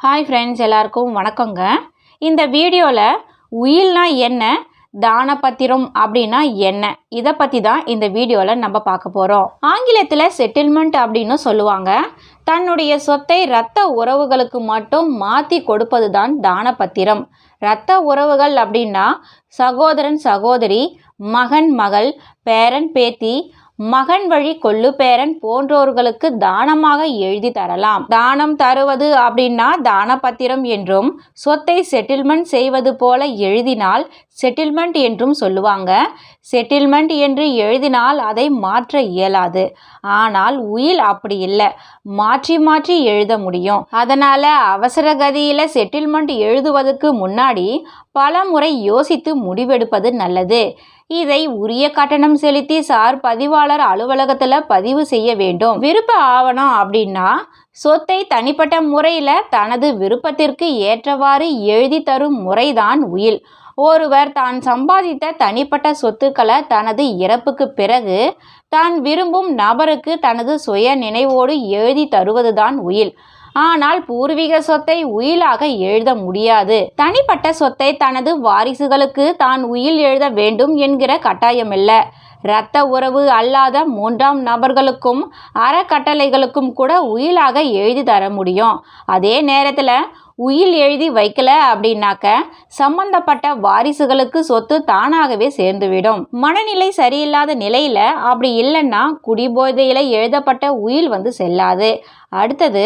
Hi friends, எல்லாருக்கும் வணக்கங்க. இந்த வீடியோவில் உயில்னா என்ன, தானபத்திரம் அப்படின்னா என்ன, இதை பற்றி தான் இந்த வீடியோவில் நம்ம பார்க்க போகிறோம். ஆங்கிலத்தில் செட்டில்மெண்ட் அப்படின்னு சொல்லுவாங்க. தன்னுடைய சொத்தை இரத்த உறவுகளுக்கு மட்டும் மாற்றி கொடுப்பது தான் தானபத்திரம். இரத்த உறவுகள் அப்படின்னா சகோதரன் சகோதரி, மகன் மகள், பேரன் பேத்தி, மகன் வழி கொள்ளு பேரன் போன்றோர்களுக்கு தானமாக எழுதி தரலாம். தானம் தருவது அப்படின்னா தானபத்திரம் என்றும், சொத்தை செட்டில்மெண்ட் செய்வது போல எழுதினால் செட்டில்மெண்ட் என்றும் சொல்லுவாங்க. செட்டில்மெண்ட் என்று எழுதினால் அதை மாற்ற இயலாது. ஆனால் உயில் அப்படி இல்லை, மாற்றி மாற்றி எழுத முடியும். அதனால அவசர கதியில செட்டில்மெண்ட் எழுதுவதற்கு முன்னாடி பல முறை யோசித்து முடிவெடுப்பது நல்லது. இதை உரிய கட்டணம் செலுத்தி சார் பதிவாளர் அலுவலகத்தில் பதிவு செய்ய வேண்டும். விருப்ப ஆவணம் அப்படின்னா சொத்தை தனிப்பட்ட முறையில் தனது விருப்பத்திற்கு ஏற்றவாறு எழுதி தரும் முறைதான் உயில். ஒருவர் தான் சம்பாதித்த தனிப்பட்ட சொத்துக்களை தனது இறப்புக்கு பிறகு தான் விரும்பும் நபருக்கு தனது சுய நினைவோடு எழுதி தருவதுதான் உயில். ஆனால் பூர்வீக சொத்தை உயிலாக எழுத முடியாது. தனிப்பட்ட சொத்தை தனது வாரிசுகளுக்கு தான் உயில் எழுத வேண்டும் என்கிற கட்டாயமில்லை. இரத்த உறவு அல்லாத மூன்றாம் நபர்களுக்கும் அறக்கட்டளைகளுக்கும் கூட உயிலாக எழுதி தர முடியும். அதே நேரத்தில் உயில் எழுதி வைக்கல அப்படின்னாக்க சம்பந்தப்பட்ட வாரிசுகளுக்கு சொத்து தானாகவே சேர்ந்துவிடும். மனநிலை சரியில்லாத நிலையில அப்படி இல்லைன்னா குடிபோதையில எழுதப்பட்ட உயில் செல்லாது. அடுத்தது,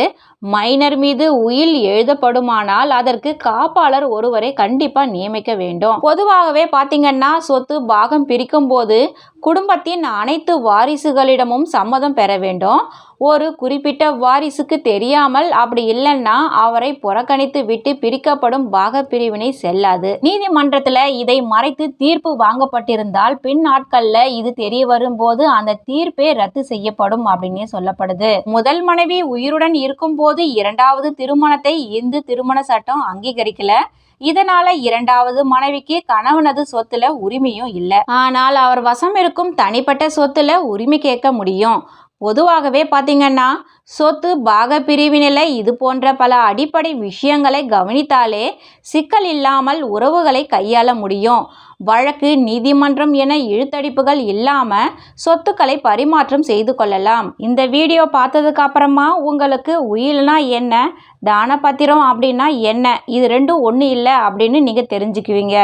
மைனர் மீது உயில் எழுதப்படுமானால் அதற்கு காப்பாளர் ஒருவரை கண்டிப்பா நியமிக்க வேண்டும். பொதுவாகவே பார்த்தீங்கன்னா சொத்து பாகம் பிரிக்கும் போது குடும்பத்தின் அனைத்து வாரிசுகளிடமும் சம்மதம் பெற வேண்டும். ஒரு குறிப்பிட்ட வாரிசுக்கு தெரியாமல் அப்படி இல்லைன்னா அவரை புறக்கணித்து விட்டு பிரிக்கப்படும் பாக பிரிவினை செல்லாது. நீதிமன்றத்தில் இதை மறைத்து தீர்ப்பு வாங்கப்பட்டிருந்தால் பின் நாட்கள்ல இது தெரிய வரும்போது அந்த தீர்ப்பே ரத்து செய்யப்படும் அப்படின்னு சொல்லப்படுது. முதல் மனைவி உயிருடன் இருக்கும் போது இரண்டாவது திருமணத்தை இந்து திருமண சட்டம் அங்கீகரிக்கல. இதனால இரண்டாவது மனைவிக்கு கணவனது சொத்துல உரிமையும் இல்லை. ஆனால் அவர் வசம் இருக்கும் தனிப்பட்ட சொத்துல உரிமை கேட்க முடியும். பொதுவாகவே பார்த்தீங்கன்னா சொத்து பாக பிரிவினில் இது போன்ற பல அடிப்படை விஷயங்களை கவனித்தாலே சிக்கல் இல்லாமல் உறவுகளை கையாள முடியும். வழக்கு, நீதிமன்றம் என இழுத்தடிப்புகள் இல்லாமல் சொத்துக்களை பரிமாற்றம் செய்து கொள்ளலாம். இந்த வீடியோ பார்த்ததுக்கு அப்புறமா உங்களுக்கு உயில்னா என்ன, தானபத்திரம் அப்படின்னா என்ன, இது ரெண்டும் ஒன்று இல்லை அப்படின்னு நீங்கள் தெரிஞ்சுக்குவீங்க.